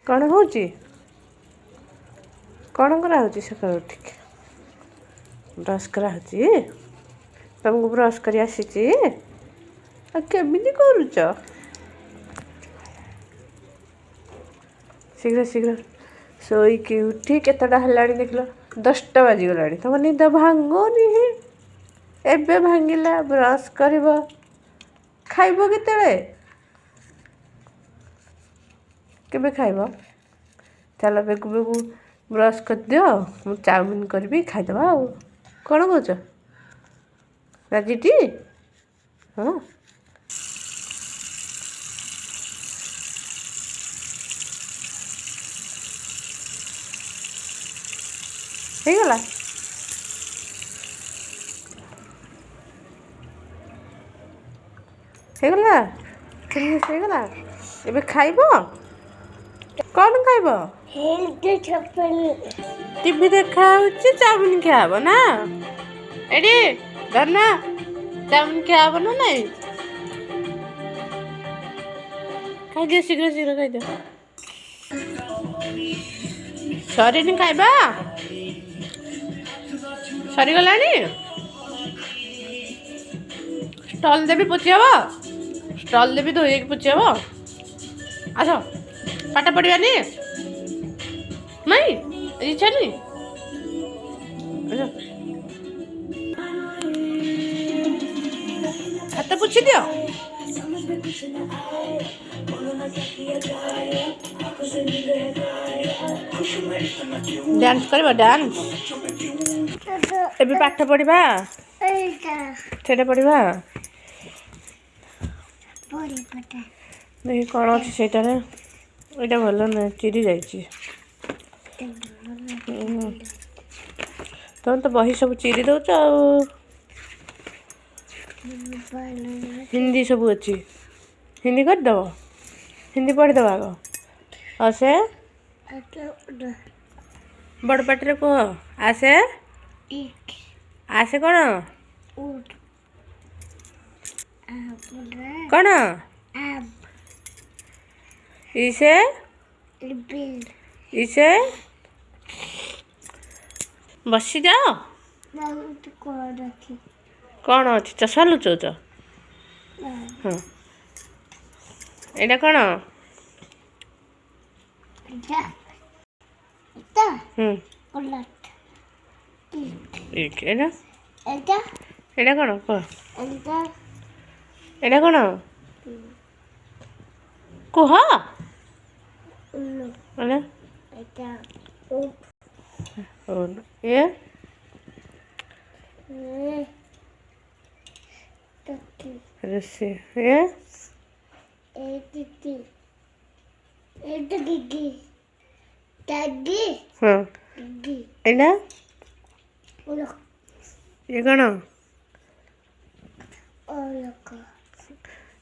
କ'ଣ ହେଉଛି? କ'ଣ କରାହେଉଛି ସକାଳୁ ଉଠିକି? ବ୍ରସ୍ କରାହେଉଛି? ତମକୁ ବ୍ରସ୍ କରି ଆସିଛି? ଆଉ କେମିତି କରୁଛ? ଶୀଘ୍ର ଶୀଘ୍ର ଶୋଇକି ଉଠି କେତେଟା ହେଲାଣି ଦେଖିଲ? 10ଟା ବାଜିଗଲାଣି। ତମ ନିଦ ଭାଙ୍ଗୁନି? ଏବେ ଭାଙ୍ଗିଲା। ବ୍ରସ୍ କରିବ, ଖାଇବ କେତେବେଳେ? କେବେ ଖାଇବ? ଚାଲ ବେଗୁ ବେଗୁ ବ୍ରସ୍ କରିଦିଅ, ମୁଁ ଚାଉମିନ୍ କରିବି, ଖାଇଦେବା ଆଉ। କ'ଣ କହୁଛ? ରାଜିଟି? ହଁ। ହେଇଗଲା? ହେଇଗଲା? ହେଇଗଲା? ଏବେ ଖାଇବ? କ'ଣ ଖାଇବ? ଟିଭି ଦେଖା ହେଉଛି, ଚାଉମିନ୍ ଖିଆ ହବ ନା? ଏଠି ଧରନା, ଚାଉମିନ୍ ଖିଆ ହବ ନା ନାଇଁ? ଖାଇଦିଅ, ଶୀଘ୍ର ଶୀଘ୍ର ଖାଇଦିଅ। ସରିନି ଖାଇବା? ସରିଗଲାଣି? ଷ୍ଟଲ୍ ଦେବି ପୋଛି ହବ? ଷ୍ଟଲ୍ ଦେବି ଧୋଇକି ପୋଛି ହବ? ଆସ, ପାଠ ପଢ଼ିବାନି? ନାଇଁ ଇଚ୍ଛା ନାହିଁ? ହାତ ପୋଛି ଦିଅ। ଡ୍ୟାନ୍ସ କରିବ? ଡ୍ୟାନ୍ସ ଏବେ ପାଠ ପଢ଼ିବା? ସେଇଟା ପଢ଼ିବା? ଦେଖି କ'ଣ ଅଛି ସେଇଟାରେ? ଏଇଟା ଭଲ ନୁହେଁ, ଚିରି ଯାଇଛି। ତମେ ତ ବହି ସବୁ ଚିରି ଦେଉଛ ଆଉ। ହିନ୍ଦୀ ସବୁ ଅଛି, ହିନ୍ଦୀ କରିଦେବ? ହିନ୍ଦୀ ପଢ଼ିଦେବ ଆଗ। ଆସେ ବଡ଼ ପାଟିରେ କୁହ। ଆସେ ଆସେ କ'ଣ? କ'ଣ? ଇସେ ଇସେ ବସିଯାଅ। କ'ଣ ଅଛି? ଚଷମା ଲୁଚଉଛ? ହଁ। ଏଇଟା କ'ଣ? ଏଇଟା କ'ଣ? କହ। ଏଇଟା କ'ଣ? କୁହ।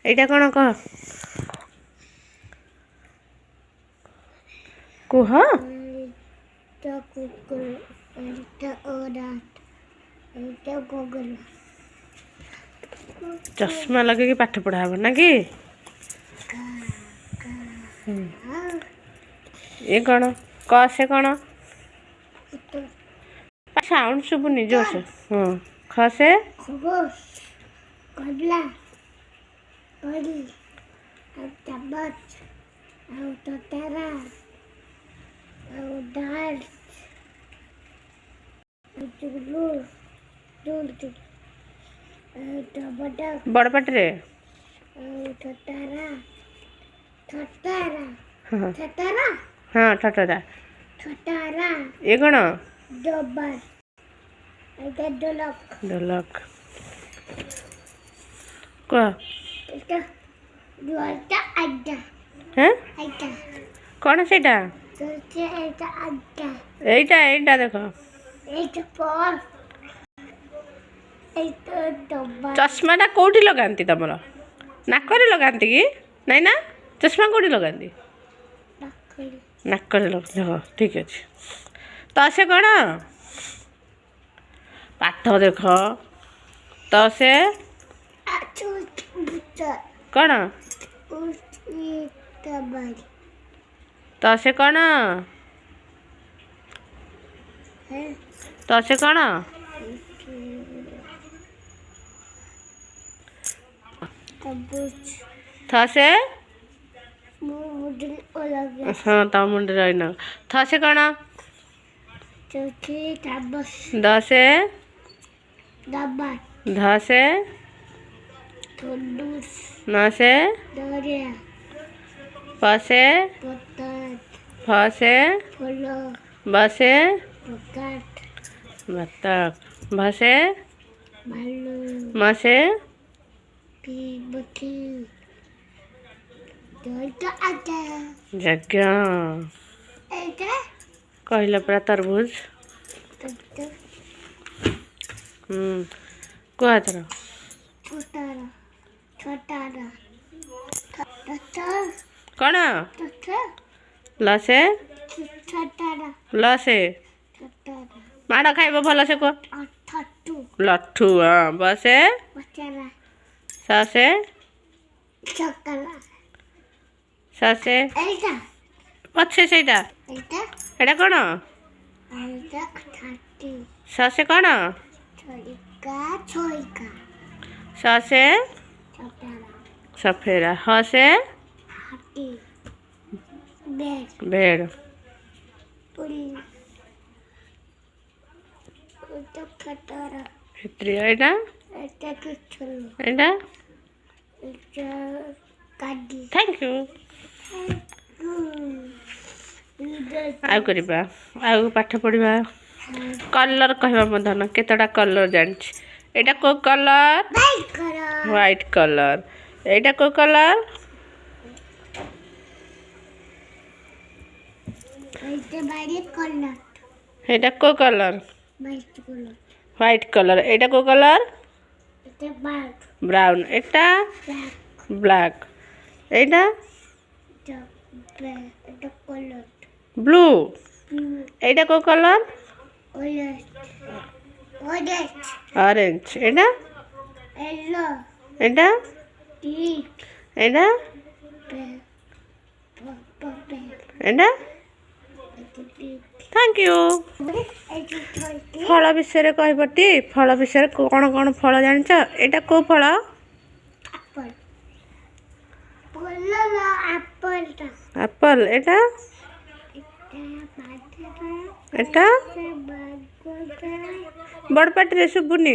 ଏଇଟା କ'ଣ? କହ। କୁହ। ଚଷମା ଲଗେଇକି ପାଠ ପଢ଼ା ହବ ନା କି? ଏ କ'ଣ? କ ସେ କ'ଣ? ସାଉଣ୍ଡ ଶୁଭୁନି ଜୋରସେ। ଖ ସେ ବଡ଼ ପାଟିରେ। ହଁ ଠଟରା। ଏ କ'ଣ? ଢୋଲକ। କୁହ। କ'ଣ ସେଇଟା? ଏଇଟା ଦେଖ। ଚଷମାଟା କୋଉଠି ଲଗାନ୍ତି ତମର? ନାକରେ ଲଗାନ୍ତି କି? ନାଇଁ ନା, ଚଷମା କୋଉଠି ଲଗାନ୍ତି? ନାକରେ ଲଗାନ୍ତି। ହଁ ଠିକ୍ ଅଛି। ତ ସେ କ'ଣ? ପାଠ ଦେଖ। ତ ସେ କ'ଣ? ତ ସେ କ'ଣ ତ ସେ କ'ଣ ଥ ସେ ହଁ ତମ ମୁଣ୍ଡରେ ରହିନ ଥ ସେ କ'ଣ ଦ ସେ ଧ ସେ ন से प से फ से ब से बतख भ से म से यज्ञ कहल पूरा तरबूज कुह तर कौन ल से माड़ खाइब भल से कह लठू हाँ ब से स से पछे से एटा कौन स से कौन स से सफेरा ह से भेड़ थैंक यू आउ करबा आउ पाठ पढ़ा कलर कहबा मधन केतटा कलर जानछि एटा को कलर व्हाइट कलर एटा को कलर एटा को कलर व्हाइट कलर एटा को कलर ब्राउन एटा ब्लैक एटा ब्लू एटा को colour orange Etah Etah Etah Etah thank you फल विषय कहबटी फल विषय कौन कौन फल जान एटा को फल एप्पल एटा एटा बड़ पाटी शुभुनी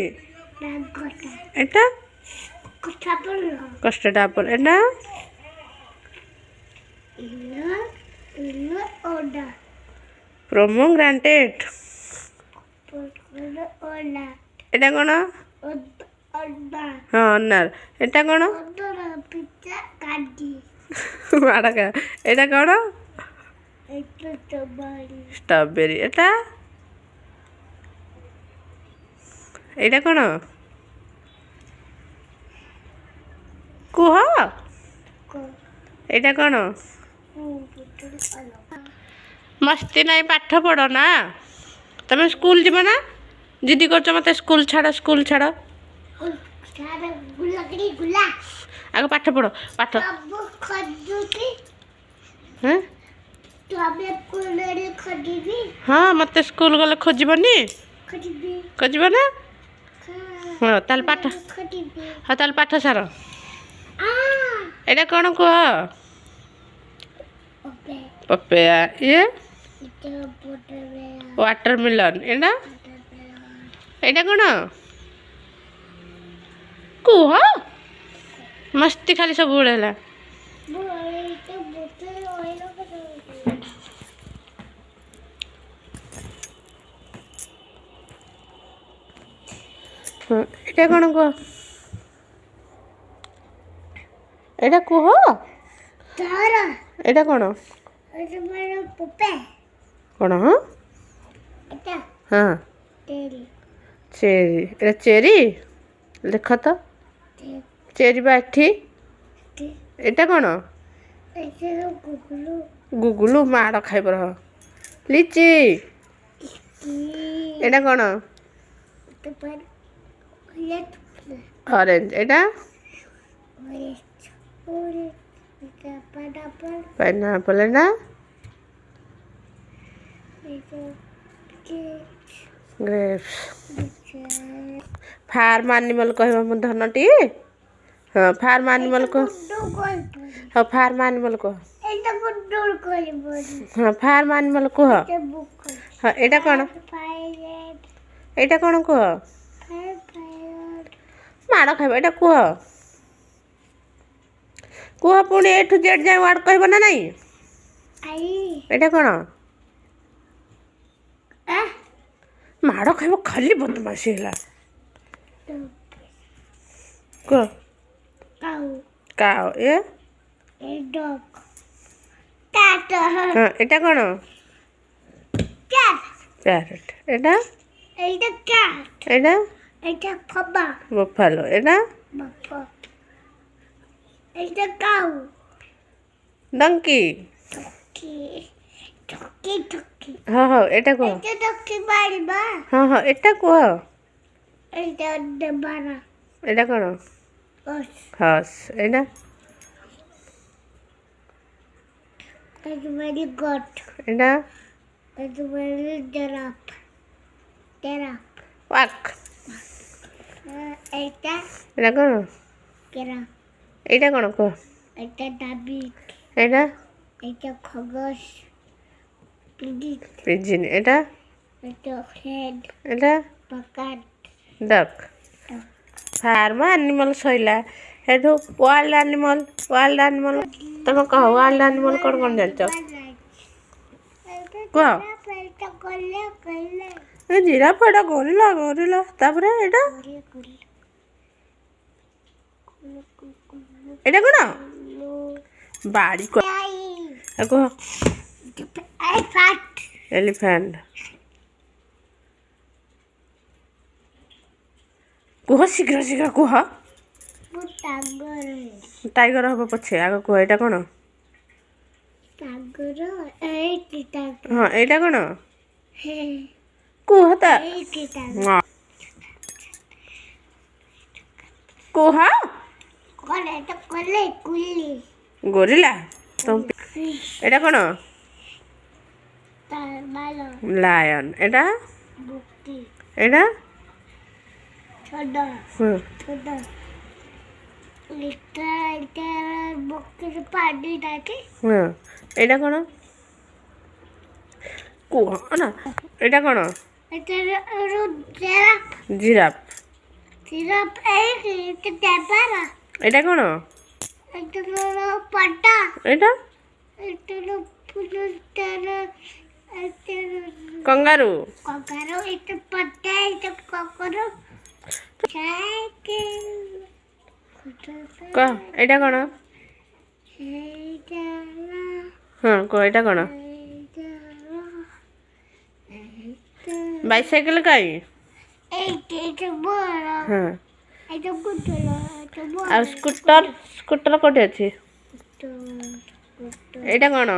एटा कस्टर्ड एप्पल एटा प्रोमोग्रानेट एटा कौन हाँ अनार एटा कौन माड़का एटा कौन स्ट्रॉबेरी एटा एटा कौन कुह एटा कौन मस्ती नहीं पाठ पढ़ ना तुम स्कूल जीव ना जिदी कर मत स्कूल छाड़ आगे पाठ पढ़ पाठ हाँ मत स्कूल गले खोजबनी खोजब ना हाँ ताल पाठ हाँ ताल पाठ सार एटा कौन कह पपेया ये वाटरमेलन एटा एटा कौन कुह मस्ती खाली सब है एटा कौन कह एटा कुह एटा कौन कौन हाँ चेरी एटा चेरी देख तो चेरी बाठी एटा कौन गुगुलू माड़ खाइब रह लिची एटा कौन ऑरेंज एटा पाइनएप्पल एटा ଗ୍ରେପ୍ସ फार्म एनिमल कह धनटी हाँ फार्म एनिमल कह हाँ फार्म एनिमल कह हाँ फार्म एनिमल कह हाँ एटा कौन कह माड़ खाइब एटा कह कह पुणी ए टू जेड जाए वार्ड कहब ना नहीं एटा कौन माड़ खाइब खाली बदमाशी है कह काओ ए हाँ एटा कौन पैरट एटा बफालो एटा डंकी हाँ हाँ एटा कह हाँ हाँ एटा कह एटा कौन हस एटा एटा वाक एटा कौन एटा कौन कह एटा पिजिन एटा एटा डक फार्म एनिमल सैला हेठू वाइल्ड एनिमल तुम कह वाइल्ड एनिमल कौन जान कह जिराफ एटा गोरिल्ला तापरे एटा कौन बाड़ी कह एलिफेंट कह शीघ्र कह टाइगर हम पछे आग कह एटा कौन हाँ एटा कौन कह गोरिल्ला तुम एटा कौन लायन एटा एटा कौन कह ना एटा कौन जिराफ एटा कौन एटा कंगारू कह एटा कौन हाँ कह एटा कौन बाइसाइकिल कहीं हाँ आ स्कूटर कोठी अच्छी एटा कौन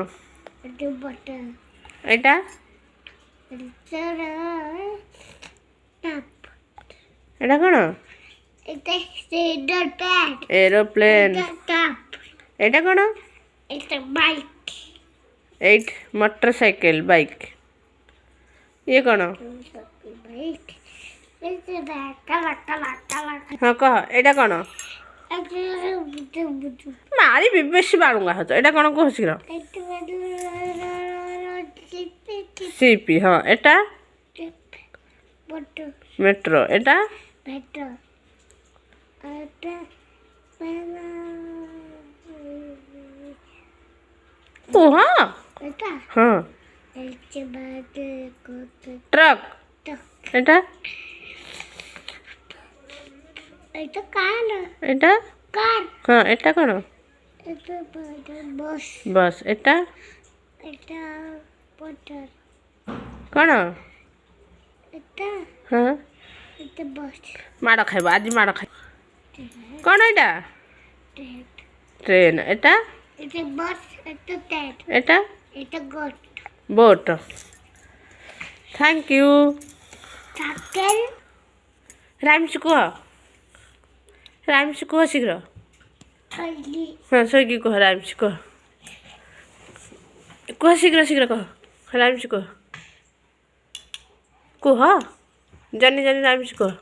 एटा एटा कौन एरोप्लेन एटा कौन एट मोटरसाइकिल बाइक ये कौन हाँ कह एटा कौन मारी बेसी बाड़ूंगा हज एटा कौन कह शीघ्र सीपी हाँ एटा मेट्रो एटा हाँ हाँ ट्रक एटा हाँ एटा कौन बस एटा कौन हाँ माड़ खाइब आज माड़ खाइ कौन एटा train Etah boat thank you rhymes कह शीघ्र हाँ स्विगी कह राइम्स कह शीघ्र कह राइम्स कह କୁହ ଜାନି ଜାନି ରାଇମ୍ସ କୁହ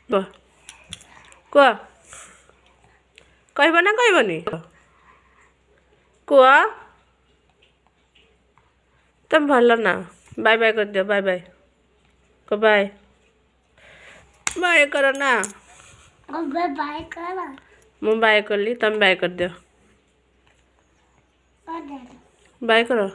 କୁହ କୁହ କହିବ ନା କହିବନି କୁହ ତମେ ଭଲ ନା ବାଏ ବାଏ କରିଦିଅ ବାଏ ବାଏ କୁହ ବାଏ ବାଏ କର ନା बाय कर ମୁଁ ବାଏ କଲି ତମେ ବାଏ କରିଦିଅ ବାଏ କର